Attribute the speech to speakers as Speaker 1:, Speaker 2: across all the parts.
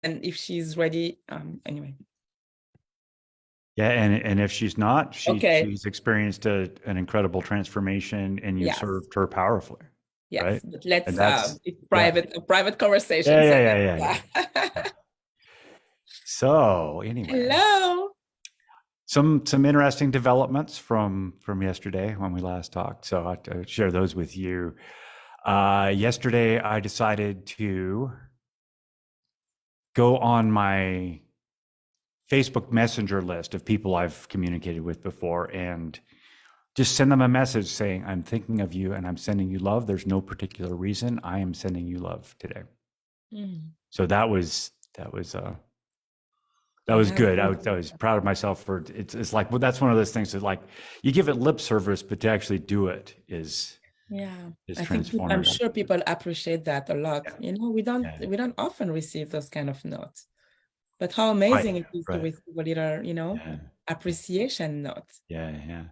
Speaker 1: if she's ready, anyway.
Speaker 2: Yeah, and if she's not,
Speaker 1: Okay.
Speaker 2: she's experienced an incredible transformation, and you
Speaker 1: Yes.
Speaker 2: served her powerfully.
Speaker 1: Yes,
Speaker 2: right?
Speaker 1: but let's
Speaker 2: And that's
Speaker 1: it's a private conversation.
Speaker 2: yeah. So anyway,
Speaker 1: Hello.
Speaker 2: some interesting developments from yesterday when we last talked. So I'll share those with you. Yesterday, I decided to go on my Facebook Messenger list of people I've communicated with before and just send them a message saying, I'm thinking of you and I'm sending you love. There's no particular reason. I am sending you love today. So that was good. I was proud of myself for it's like, well, that's one of those things that like you give it lip service, but to actually do it is transformative.
Speaker 1: I'm sure people appreciate that a lot. Yeah. We don't often receive those kind of notes, but how amazing it is to receive a little, appreciation note.
Speaker 2: Yeah.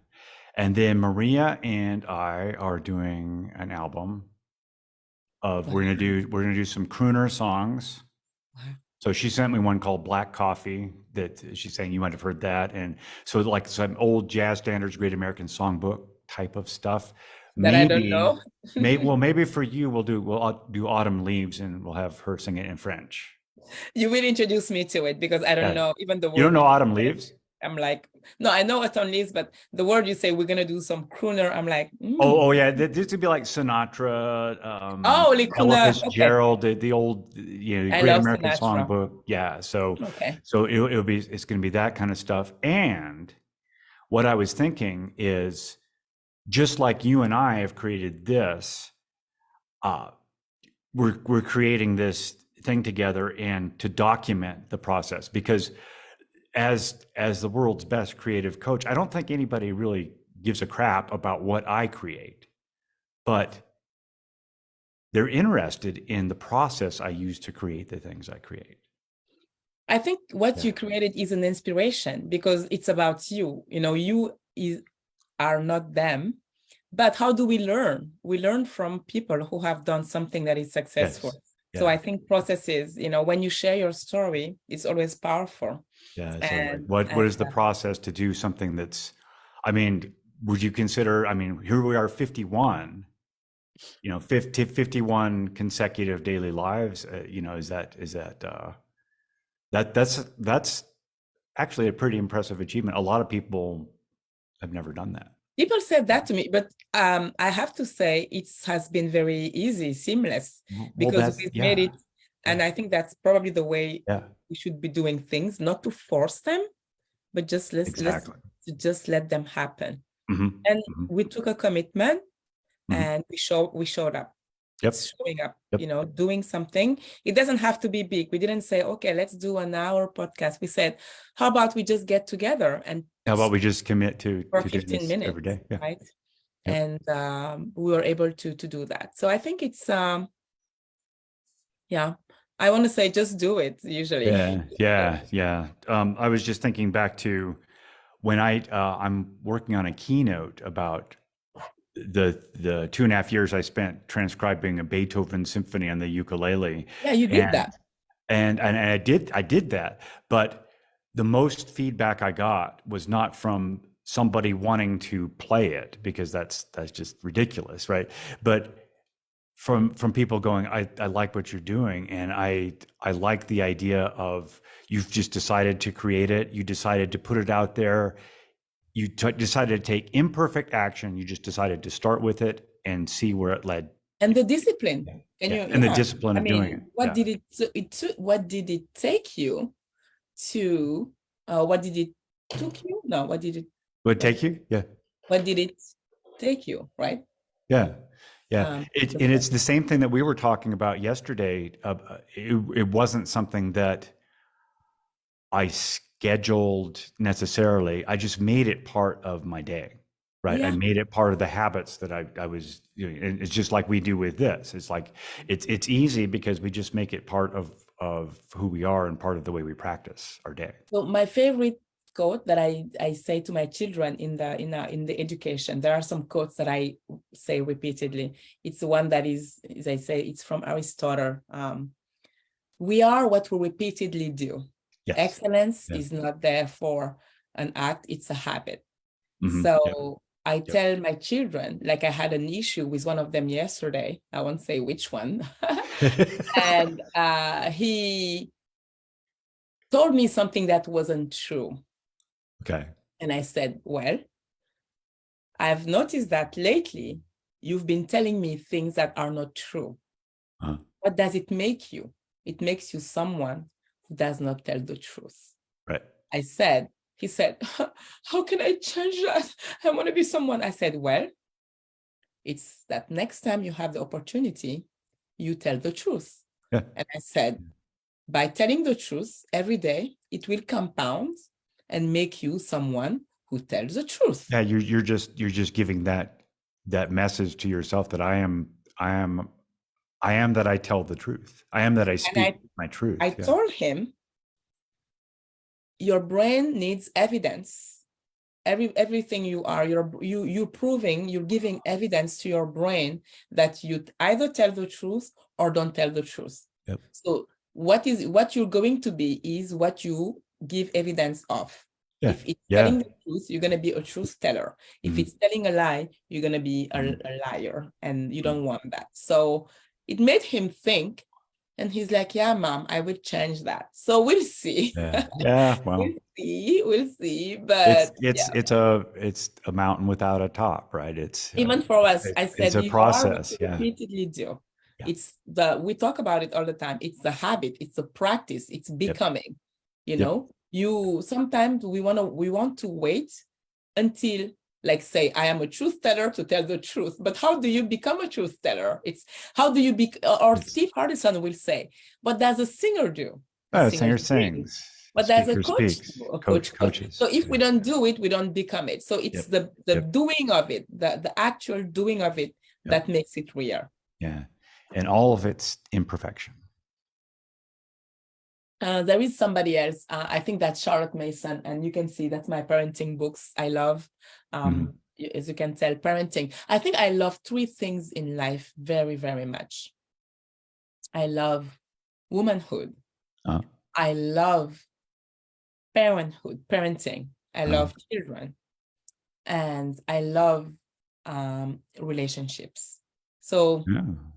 Speaker 2: And then Maria and I are doing an album of we're gonna do some crooner songs. Wow. So she sent me one called Black Coffee that she's saying you might have heard that. And so like some old jazz standards, Great American Songbook type of stuff.
Speaker 1: That I don't know.
Speaker 2: maybe for you we'll do Autumn Leaves and we'll have her sing it in French.
Speaker 1: You will introduce me to it because I don't know even the word.
Speaker 2: You don't know Autumn Leaves?
Speaker 1: I'm like, no, I know Autumn Leaves, but the word you say we're gonna do some crooner, I'm like,
Speaker 2: oh yeah, this would be like Sinatra,
Speaker 1: Ella
Speaker 2: Fitzgerald, the old Great American Songbook. Yeah, so it's gonna be that kind of stuff. And what I was thinking is, just like you and I have created this, we're creating this thing together and to document the process, because as the world's best creative coach, I don't think anybody really gives a crap about what I create, but they're interested in the process I use to create the things I create.
Speaker 1: I think what you created is an inspiration because it's about you. You are not them, but how do we learn? We learn from people who have done something that is successful. Yes. Yeah. So I think processes, when you share your story, it's always powerful.
Speaker 2: Yeah. So what is the process to do something that's, would you consider, here we are 51, 51 consecutive daily lives, that's actually a pretty impressive achievement. A lot of people have never done that.
Speaker 1: People said that to me, but I have to say it has been very easy, seamless, because we've made it. And I think that's probably the way we should be doing things, not to force them, but just just let them happen. And we took a commitment and we showed up. Showing up, doing something. It doesn't have to be big. We didn't say, okay, let's do an hour podcast. We said, how about we just get together and
Speaker 2: how about we just commit to
Speaker 1: 15 minutes
Speaker 2: every day? Yeah.
Speaker 1: Right. Yep. And we were able to do that. So I think it's I want to say just do it usually.
Speaker 2: Yeah. I was just thinking back to when I'm working on a keynote about the 2.5 years I spent transcribing a Beethoven symphony on the ukulele.
Speaker 1: Yeah, you did that.
Speaker 2: And I did that. But the most feedback I got was not from somebody wanting to play it, because that's just ridiculous, right? But from people going, I like what you're doing, and I like the idea of you've just decided to create it, you decided to put it out there, you decided to take imperfect action, you just decided to start with it and see where it led.
Speaker 1: And the discipline.
Speaker 2: The discipline of doing it.
Speaker 1: What did it take you to what did it took you? No, what did it
Speaker 2: take you? Yeah.
Speaker 1: What did it take you, right?
Speaker 2: Yeah. It's the same thing that we were talking about yesterday. It wasn't something that I scheduled necessarily. I just made it part of my day, right? I made it part of the habits that I was doing. And it's just like we do with this. It's like it's easy because we just make it part of who we are and part of the way we practice our day.
Speaker 1: So my favorite quote that I say to my children in the education, there are some quotes that I say repeatedly. It's the one that is, as I say, it's from Aristotle. we are what we repeatedly do.
Speaker 2: Yes.
Speaker 1: Excellence is not there for an act, it's a habit. So I tell my children, like I had an issue with one of them yesterday, I won't say which one, and he told me something that wasn't true.
Speaker 2: Okay.
Speaker 1: And I said, well, I've noticed that lately you've been telling me things that are not true. What does it make you? It makes you someone who does not tell the truth.
Speaker 2: Right.
Speaker 1: He said, how can I change that? I want to be someone. I said, well, it's that next time you have the opportunity, you tell the truth.
Speaker 2: Yeah.
Speaker 1: And I said, by telling the truth every day, it will compound and make you someone who tells the truth.
Speaker 2: Yeah, you're just giving that message to yourself that I am that I tell the truth. I am that I speak my truth.
Speaker 1: I told him, your brain needs evidence. Everything you are, you're proving, you're giving evidence to your brain that you either tell the truth or don't tell the truth.
Speaker 2: Yep.
Speaker 1: So what you're going to be is what you give evidence of.
Speaker 2: Yeah.
Speaker 1: If it's telling the truth, you're going to be a truth teller. If it's telling a lie, you're going to be a liar, and you don't want that. So it made him think, and he's like, yeah, Mom, I will change that. So we'll see.
Speaker 2: Yeah. Well,
Speaker 1: we'll see. But
Speaker 2: it's a mountain without a top, right? It's
Speaker 1: even for us, I said,
Speaker 2: it's a process.
Speaker 1: You repeatedly do. Yeah. It's we talk about it all the time. It's the habit, it's a practice, it's becoming, you know, sometimes we want to wait until, like, say, I am a truth teller to tell the truth. But how do you become a truth teller? It's how do you Steve Hardison will say, what does a singer do?
Speaker 2: A singer sings.
Speaker 1: But there's a coach,
Speaker 2: coaches.
Speaker 1: So if we don't do it, we don't become it. So it's the doing of it, the actual doing of it that makes it real.
Speaker 2: Yeah. And all of it's imperfection.
Speaker 1: There is somebody else. I think that's Charlotte Mason, and you can see that's my parenting books. I love, as you can tell, parenting. I think I love three things in life very, very much. I love womanhood. I love parenting. I love children, and I love relationships. So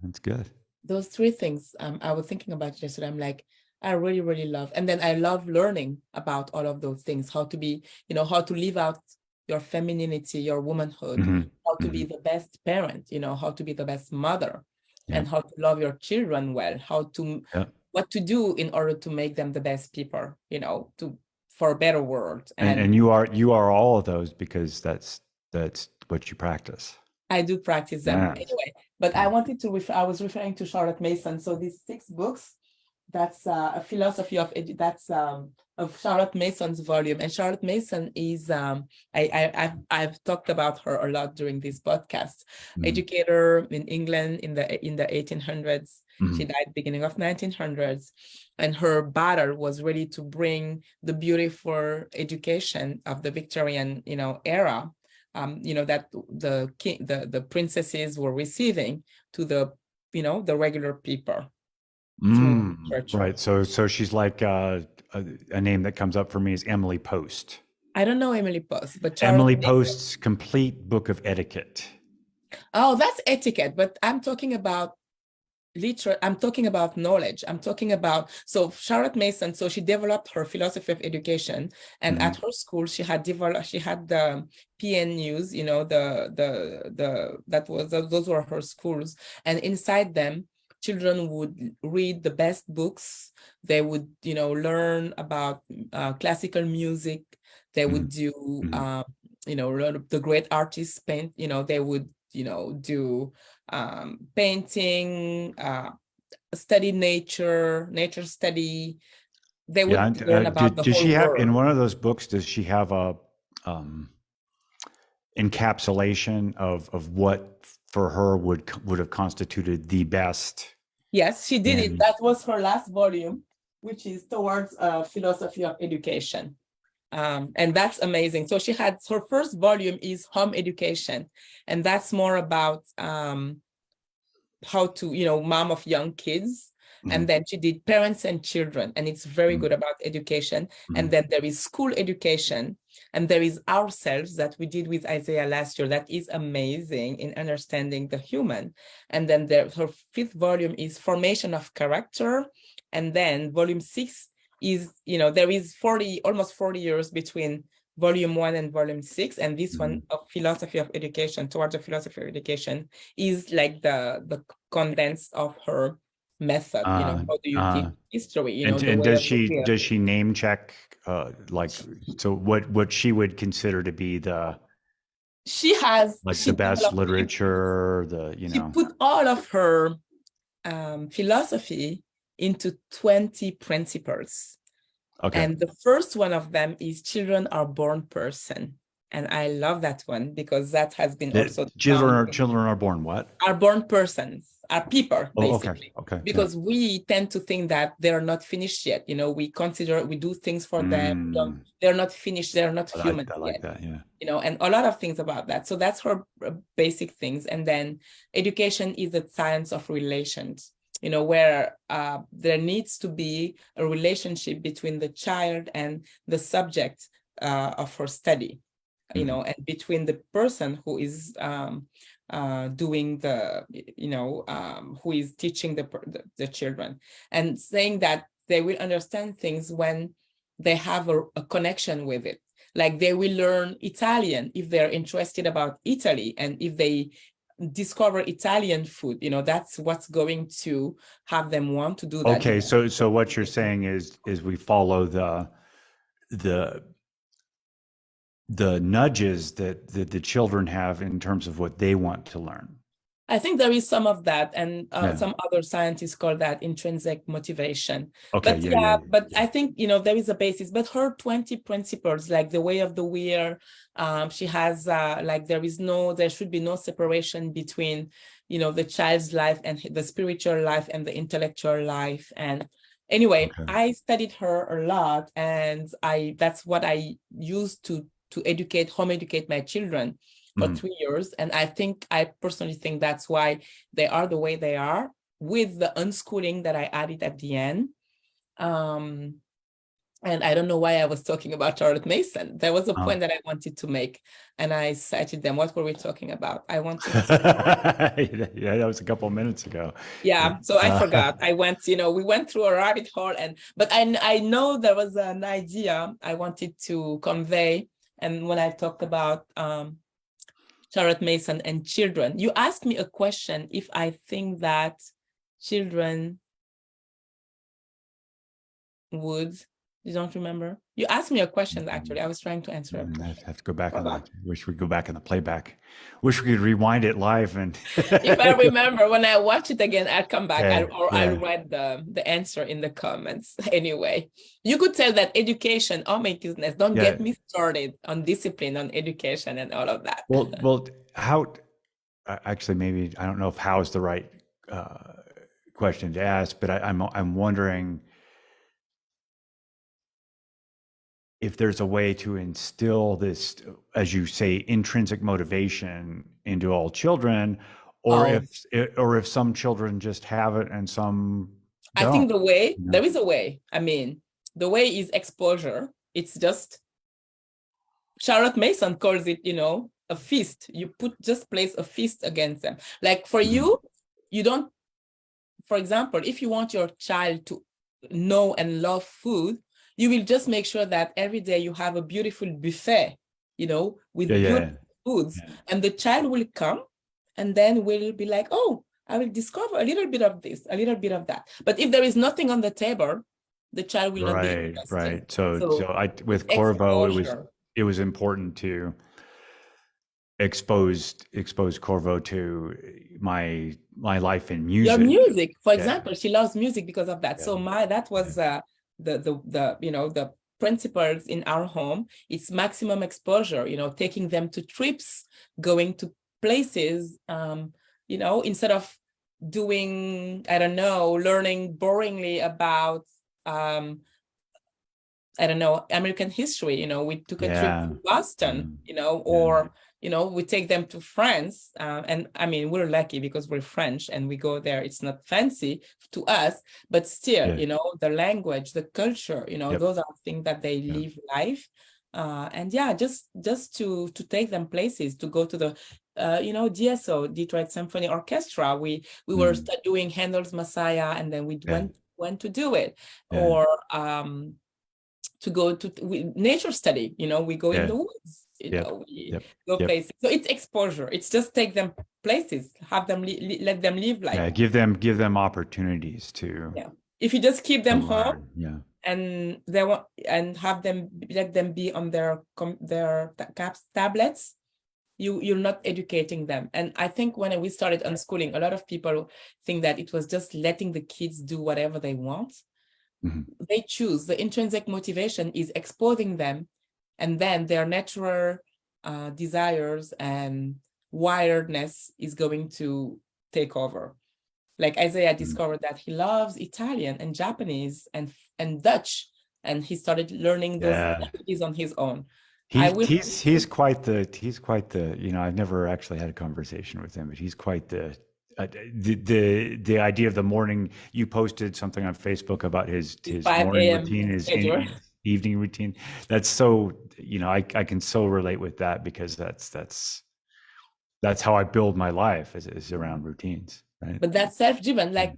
Speaker 2: that's good.
Speaker 1: Those three things I was thinking about yesterday. I'm like, I really, really love. And then I love learning about all of those things, how to be, how to live out your femininity, your womanhood, how to be the best parent, how to be the best mother, and how to love your children well, what to do in order to make them the best people, for a better world.
Speaker 2: And you are all of those, because that's what you practice.
Speaker 1: I do practice them anyway. But I wanted to I was referring to Charlotte Mason. So these 6 books, that's a philosophy of Charlotte Mason's volume. And Charlotte Mason is I've talked about her a lot during this podcast. Educator in England in the 1800s. She died beginning of 1900s, and her battle was really to bring the beautiful education of the Victorian era, that the princesses were receiving to the the regular people.
Speaker 2: Right. So she's like a name that comes up for me is Emily Post.
Speaker 1: I don't know Emily Post, but
Speaker 2: Emily Post's Complete Book of Etiquette.
Speaker 1: Oh, that's etiquette, but I'm talking about I'm talking about knowledge. I'm talking about, so Charlotte Mason, so she developed her philosophy of education, and at her school she had the PNUs, those were her schools, and inside them children would read the best books. They would learn about classical music. They would do the great artists paint. They would do painting, study nature study. They would learn about the whole world.
Speaker 2: In one of those books, does she have a encapsulation of what for her would have constituted the best?
Speaker 1: Yes, she did it. That was her last volume, which is Towards Philosophy of Education. And that's amazing. So she had her first volume is Home Education, and that's more about how to, mom of young kids, And then she did parents and children, and it's very good about education. And then there is school education, and there is ourselves that we did with Isaiah last year. That is amazing in understanding the human. And then her 5th volume is formation of character. And then volume 6 is, there is almost 40 years between volume 1 and volume 6, and this one of philosophy of education, towards the philosophy of education, is like the condense of her method. How do you teach history?
Speaker 2: And does she name check so what she would consider to be the best literature,
Speaker 1: she put all of her philosophy into 20 principles. Okay. And the first one of them is children are born person. And I love that one because that has been also
Speaker 2: children are born what?
Speaker 1: Are born persons, are people, basically.
Speaker 2: Okay.
Speaker 1: Because we tend to think that they're not finished yet. We do things for them. They're not finished. They're not human yet. I like that, yeah. And a lot of things about that. So that's her basic things. And then education is the science of relations. Where there needs to be a relationship between the child and the subject of her study, and between the person who is doing who is teaching the children, and saying that they will understand things when they have a connection with it. Like they will learn Italian if they're interested about Italy, and if they discover Italian food, that's what's going to have them want to do that.
Speaker 2: Okay, so what you're saying is we follow the nudges that the children have in terms of what they want to learn.
Speaker 1: I think there is some of that, and some other scientists call that intrinsic motivation. Okay, but I think there is a basis. But her 20 principles, like the way of the wheel, she has there should be no separation between the child's life and the spiritual life and the intellectual life. And anyway, I studied her a lot, and that's what I used to home educate my children for 3 years. And I personally think that's why they are the way they are, with the unschooling that I added at the end. And I don't know why I was talking about Charlotte Mason. There was a point that I wanted to make, and I cited them. What were we talking about? I wanted to...
Speaker 2: Yeah, that was a couple of minutes ago.
Speaker 1: Yeah, so I forgot. I went, we went through a rabbit hole, but I know there was an idea I wanted to convey. And when I talked about Charlotte Mason and children, you asked me a question if I think that children would... You don't remember? You asked me a question, actually. I was trying to answer it.
Speaker 2: I have to go back on that. Wish we could go back in the playback. Wish we could rewind it live. And
Speaker 1: if I remember, when I watch it again, I'll come back I'll write the answer in the comments. Anyway, you could tell that education, oh my goodness, don't get me started on discipline, on education and all of that.
Speaker 2: Well, how, actually, maybe, I don't know if how is the right question to ask, but I'm wondering if there's a way to instill this, as you say, intrinsic motivation into all children, or if some children just have it and some don't.
Speaker 1: I think there is a way. I mean, the way is exposure. It's just, Charlotte Mason calls it, a feast. You just place a feast against them. Like for you don't, for example, if you want your child to know and love food, you will just make sure that every day you have a beautiful buffet, with beautiful foods. Yeah. And the child will come and then will be like, oh, I will discover a little bit of this, a little bit of that. But if there is nothing on the table, the child will not be interested.
Speaker 2: Right. So with Corvo, it was important to expose Corvo to my life in music.
Speaker 1: Your music, for example, she loves music because of that. Yeah. So that was the principles in our home. It's maximum exposure, taking them to trips, going to places, instead of doing, I don't know, learning boringly about, American history. We took a trip to Boston, or we take them to France, and I mean, we're lucky because we're French and we go there. It's not fancy to us, but still, the language, the culture, those are things that they live life. And yeah, just to take them places, to go to the, DSO, Detroit Symphony Orchestra. We were doing Handel's Messiah, and then we went to do it, or to go to nature study. We go in the woods. We go places. So it's exposure. It's just take them places, have them let them live life.
Speaker 2: Yeah, give them opportunities to.
Speaker 1: Yeah. If you just keep them home,
Speaker 2: yeah,
Speaker 1: and they want, and have them, let them be on their tablets, you're not educating them. And I think when we started unschooling, a lot of people think that it was just letting the kids do whatever they want. They choose. The intrinsic motivation is exposing them, and then their natural desires and wiredness is going to take over. Like Isaiah discovered that he loves Italian and Japanese and Dutch, and he started learning those languages on his own.
Speaker 2: He's quite the I've never actually had a conversation with him, but he's quite the idea of the morning. You posted something on Facebook about his morning routine, his evening routine. That's so, I can so relate with that, because that's how I build my life, is around routines, right?
Speaker 1: But that's self-driven. Like,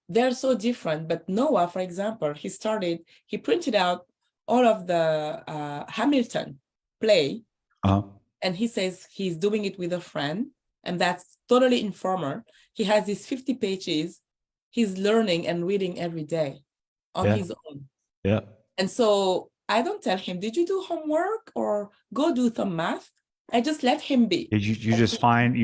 Speaker 1: they're so different. But Noah, for example, he printed out all of the Hamilton play, and he says he's doing it with a friend, and that's totally informal. He has these 50 pages. He's learning and reading every day on his own.
Speaker 2: Yeah.
Speaker 1: And so I don't tell him, did you do homework or go do some math? I just let him be.
Speaker 2: You just find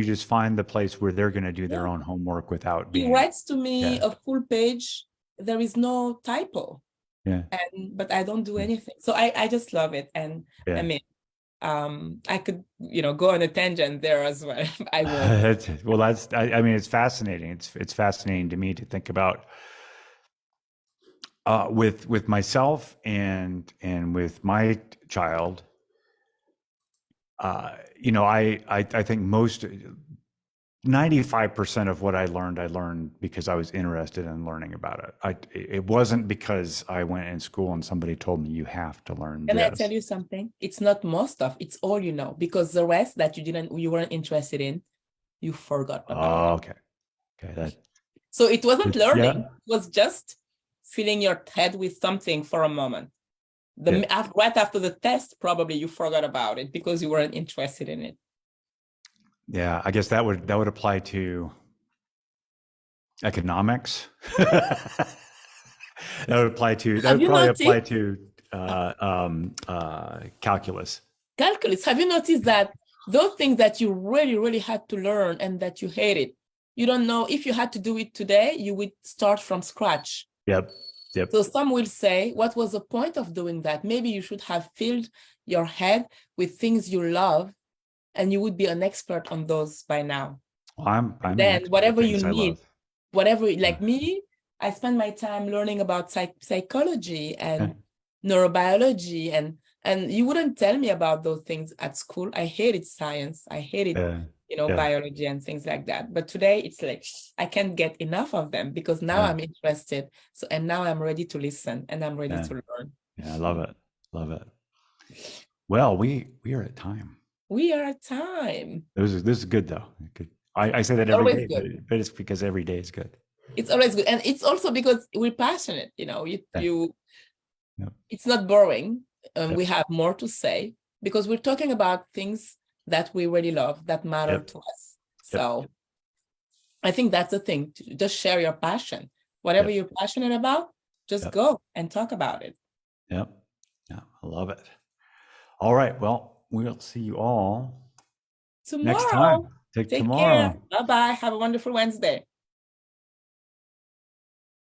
Speaker 2: the place where they're going to do their own homework without being.
Speaker 1: He writes to me a full page. There is no typo.
Speaker 2: Yeah.
Speaker 1: But I don't do anything. So I just love it. And I mean, I could, go on a tangent there as well. I won't.
Speaker 2: Well, I mean, it's fascinating. It's fascinating to me to think about with myself and with my child. I think 95% of what I learned because I was interested in learning about it. It wasn't because I went in school and somebody told me you have to learn this.
Speaker 1: Can I tell you something? It's not most of, it's all because the rest that you weren't interested in, you forgot about.
Speaker 2: Okay.
Speaker 1: So it wasn't learning. It was just filling your head with something for a moment. Right after the test, probably you forgot about it because you weren't interested in it.
Speaker 2: Yeah, I guess that would apply to economics. That would probably apply to calculus.
Speaker 1: Calculus. Have you noticed that those things that you really, really had to learn and that you hated, you don't know if you had to do it today, you would start from scratch.
Speaker 2: Yep.
Speaker 1: So some will say, what was the point of doing that? Maybe you should have filled your head with things you love, and you would be an expert on those by now.
Speaker 2: I'm
Speaker 1: then whatever you need, like me, I spend my time learning about psychology and neurobiology, and you wouldn't tell me about those things at school. I hated science. I hated biology and things like that. But today it's like I can't get enough of them because now I'm interested. So and now I'm ready to listen and I'm ready to learn.
Speaker 2: Yeah, I love it. Well, we are at time.
Speaker 1: We are at time.
Speaker 2: This is good though. Good. I say that every day, but it's because every day is good.
Speaker 1: It's always good, and it's also because we're passionate. It's not boring. We have more to say because we're talking about things that we really love, that matter to us. So I think that's the thing. Just share your passion. Whatever you're passionate about, just go and talk about it.
Speaker 2: Yep. Yeah, I love it. All right. Well, we'll see you all
Speaker 1: tomorrow.
Speaker 2: Next time. Take tomorrow.
Speaker 1: Care. Bye-bye. Have a wonderful Wednesday.